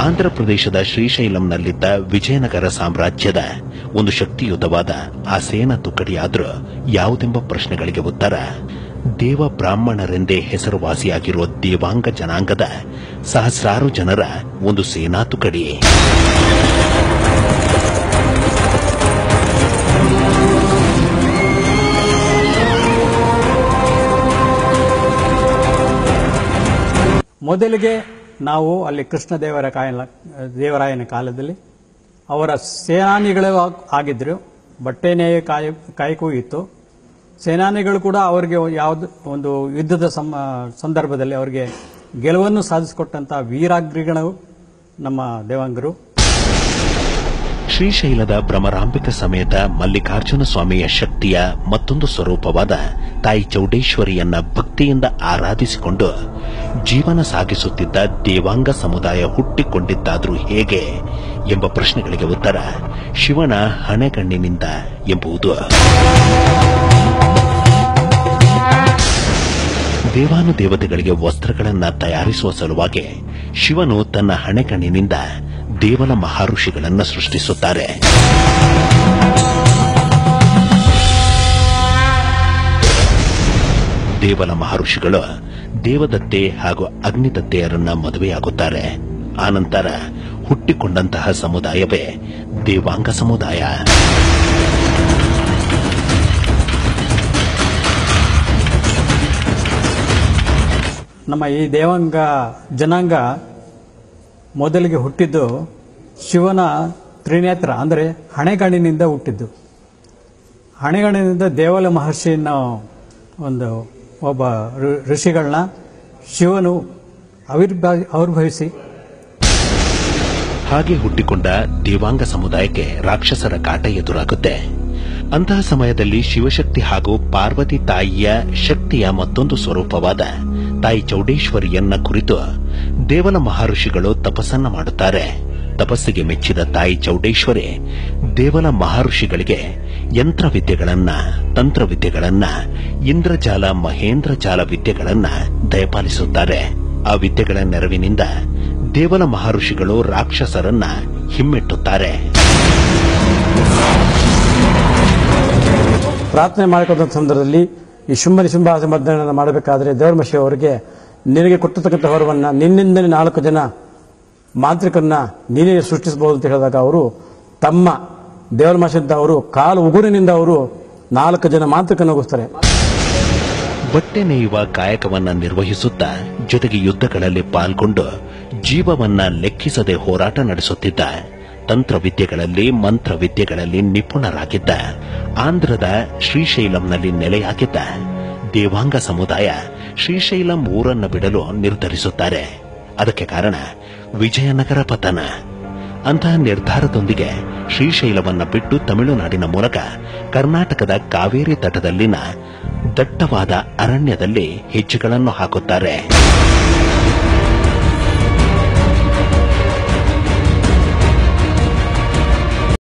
ಆಂಧ್ರಪ್ರದೇಶದ ಶ್ರೀಶೈಲಂನಲ್ಲಿದ್ದ ವಿಜಯನಗರ ಸಾಮ್ರಾಜ್ಯದ ಒಂದು ಶಕ್ತಿಯುತವಾದ ಆ ಸೇನಾ ತುಕಡಿಯಾದರೂ ಯಾವುದೆಂಬ ಪ್ರಶ್ನೆಗಳಿಗೆ ಉತ್ತರ ದೇವ ಬ್ರಾಹ್ಮಣರೆಂದೇ ಹೆಸರುವಾಸಿಯಾಗಿರುವ ದೇವಾಂಗ ಜನಾಂಗದ ಸಹಸ್ರಾರು ಜನರ ಒಂದು ಸೇನಾ ತುಕಡಿ. ಮೊದಲಿಗೆ ನಾವು ಅಲ್ಲಿ ಕೃಷ್ಣದೇವರಾಯನ ಕಾಲದಲ್ಲಿ ಅವರ ಸೇನಾನಿಗಳು ಆಗಿದ್ರು. ಬಟ್ಟೆ ನೇಯ ಕಾಯಕವೂ ಇತ್ತು. ಸೇನಾನಿಗಳು ಕೂಡ ಅವರಿಗೆ ಯಾವುದು ಒಂದು ಯುದ್ಧದ ಸಂದರ್ಭದಲ್ಲಿ ಅವರಿಗೆ ಗೆಲುವನ್ನು ಸಾಧಿಸಿಕೊಟ್ಟಂತಹ ವೀರಾಗ್ರಿಗಳು ನಮ್ಮ ದೇವಾಂಗರು. ಶ್ರೀಶೈಲದ ಭ್ರಮರಾಂಬಿಕ ಸಮೇತ ಮಲ್ಲಿಕಾರ್ಜುನ ಸ್ವಾಮಿಯ ಶಕ್ತಿಯ ಮತ್ತೊಂದು ಸ್ವರೂಪವಾದ ತಾಯಿ ಚೌಡೇಶ್ವರಿಯನ್ನ ಭಕ್ತಿಯಿಂದ ಆರಾಧಿಸಿಕೊಂಡು ಜೀವನ ಸಾಗಿಸುತ್ತಿದ್ದ ದೇವಾಂಗ ಸಮುದಾಯ ಹುಟ್ಟಿಕೊಂಡಿದ್ದಾದ್ರೂ ಹೇಗೆ ಎಂಬ ಪ್ರಶ್ನೆಗಳಿಗೆ ಉತ್ತರ ಶಿವನ ಹಣೆಗಣ್ಣಿನಿಂದ ಎಂಬುದು. ದೇವಾನುದೇವತೆಗಳಿಗೆ ವಸ್ತ್ರಗಳನ್ನು ತಯಾರಿಸುವ ಸಲುವಾಗಿ ಶಿವನು ತನ್ನ ಹಣೆಗಣ್ಣಿನಿಂದ ದೇವಲ ಮಹರ್ಷಿಗಳನ್ನು ಸೃಷ್ಟಿಸುತ್ತಾರೆ. ದೇವಲ ಮಹರ್ಷಿಗಳು ದೇವದತ್ತೆ ಹಾಗೂ ಅಗ್ನಿದತ್ತೆಯರನ್ನ ಮದುವೆಯಾಗುತ್ತಾರೆ. ಆನಂತರ ಹುಟ್ಟಿಕೊಂಡಂತಹ ಸಮುದಾಯವೇ ದೇವಾಂಗ ಸಮುದಾಯ. ನಮ್ಮ ಈ ದೇವಾಂಗ ಜನಾಂಗ ಮೊದಲಿಗೆ ಹುಟ್ಟಿದ್ದು ಶಿವನ ತ್ರಿನೇತ್ರ ಅಂದರೆ ಹಣೆಗಣ್ಣಿನಿಂದ ಹುಟ್ಟಿದ್ದು. ಹಣೆಗಣ್ಣಿನಿಂದ ದೇವಲ ಮಹರ್ಷಿನ ಒಬ್ಬ ಋಷಿಗಳನ್ನ ಶಿವನು ಆವಿರ್ಭವಿಸಿ ಹಾಗೆ ಹುಟ್ಟಿಕೊಂಡ ದೇವಾಂಗ ಸಮುದಾಯಕ್ಕೆ ರಾಕ್ಷಸರ ಕಾಟ ಎದುರಾಗುತ್ತೆ. ಅಂತಹ ಸಮಯದಲ್ಲಿ ಶಿವಶಕ್ತಿ ಹಾಗೂ ಪಾರ್ವತಿ ತಾಯಿಯ ಶಕ್ತಿಯ ಮತ್ತೊಂದು ಸ್ವರೂಪವಾದ ತಾಯಿ ಚೌಡೇಶ್ವರಿಯನ್ನ ಕುರಿತು ದೇವಲ ಮಹರ್ಷಿಗಳು ತಪಸ್ಸನ್ನ ಮಾಡುತ್ತಾರೆ. ತಪಸ್ಸಿಗೆ ಮೆಚ್ಚಿದ ತಾಯಿ ಚೌಡೇಶ್ವರಿ ದೇವಲ ಮಹರ್ಷಿಗಳಿಗೆ ಯಂತ್ರವಿದ್ಯೆಗಳನ್ನ, ತಂತ್ರವಿದ್ಯೆಗಳನ್ನ, ಇಂದ್ರಜಾಲ ಮಹೇಂದ್ರಜಾಲ ವಿದ್ಯೆಗಳನ್ನ ದಯಪಾಲಿಸುತ್ತಾರೆ. ಆ ವಿದ್ಯೆಗಳ ನೆರವಿನಿಂದ ದೇವಲ ಮಹರ್ಷಿಗಳು ರಾಕ್ಷಸರನ್ನ ಹಿಮ್ಮೆಟ್ಟುತ್ತಾರೆ. ಪ್ರಾರ್ಥನೆ ಮಾಡಿಕೊಂಡ ಸಂದರ್ಭದಲ್ಲಿ ಈ ಶುಂಭಾಸ ಮದ್ದನ್ನು ಮಾಡಬೇಕಾದ್ರೆ ದೇವರಮಶಿ ಅವರಿಗೆ ನಿನಗೆ ಕೊಟ್ಟಿರ್ತಕ್ಕಂಥ ಹೊರವನ್ನ ನಿನ್ನಿಂದಲೇ 4 ಜನ ಮಾಂತ್ರಿಕರನ್ನ ನೀನೇ ಸೃಷ್ಟಿಸಬಹುದು ಅಂತ ಹೇಳಿದಾಗ ಅವರು ತಮ್ಮ ದೇವರಮಶಿ ಅಂತ ಅವರು ಕಾಲು ಉಗುರಿನಿಂದ ಅವರು 4 ಜನ ಮಾಂತ್ರಿಕರನ್ನ ಹೋಗಿಸ್ತಾರೆ. ಬಟ್ಟೆ ನೇಯುವ ಕಾಯಕವನ್ನ ನಿರ್ವಹಿಸುತ್ತಾ ಜೊತೆಗೆ ಯುದ್ಧಗಳಲ್ಲಿ ಪಾಲ್ಗೊಂಡು ಜೀವವನ್ನ ಲೆಕ್ಕಿಸದೆ ಹೋರಾಟ ನಡೆಸುತ್ತಿದ್ದ, ತಂತ್ರವಿದ್ಯೆಗಳಲ್ಲಿ ಮಂತ್ರವಿದ್ಯೆಗಳಲ್ಲಿ ನಿಪುಣರಾಗಿದ್ದ, ಆಂಧ್ರದ ಶ್ರೀಶೈಲಂನಲ್ಲಿ ನೆಲೆಯಾಗಿದ್ದ ದೇವಾಂಗ ಸಮುದಾಯ ಶ್ರೀಶೈಲಂ ಊರನ್ನು ಬಿಡಲು ನಿರ್ಧರಿಸುತ್ತಾರೆ. ಅದಕ್ಕೆ ಕಾರಣ ವಿಜಯನಗರ ಪತನ. ಅಂತಹ ನಿರ್ಧಾರದೊಂದಿಗೆ ಶ್ರೀಶೈಲವನ್ನ ಬಿಟ್ಟು ತಮಿಳುನಾಡಿನ ಮೂಲಕ ಕರ್ನಾಟಕದ ಕಾವೇರಿ ತಟದಲ್ಲಿನ ದಟ್ಟವಾದ ಅರಣ್ಯದಲ್ಲಿ ಹೆಜ್ಜೆಗಳನ್ನು ಹಾಕುತ್ತಾರೆ.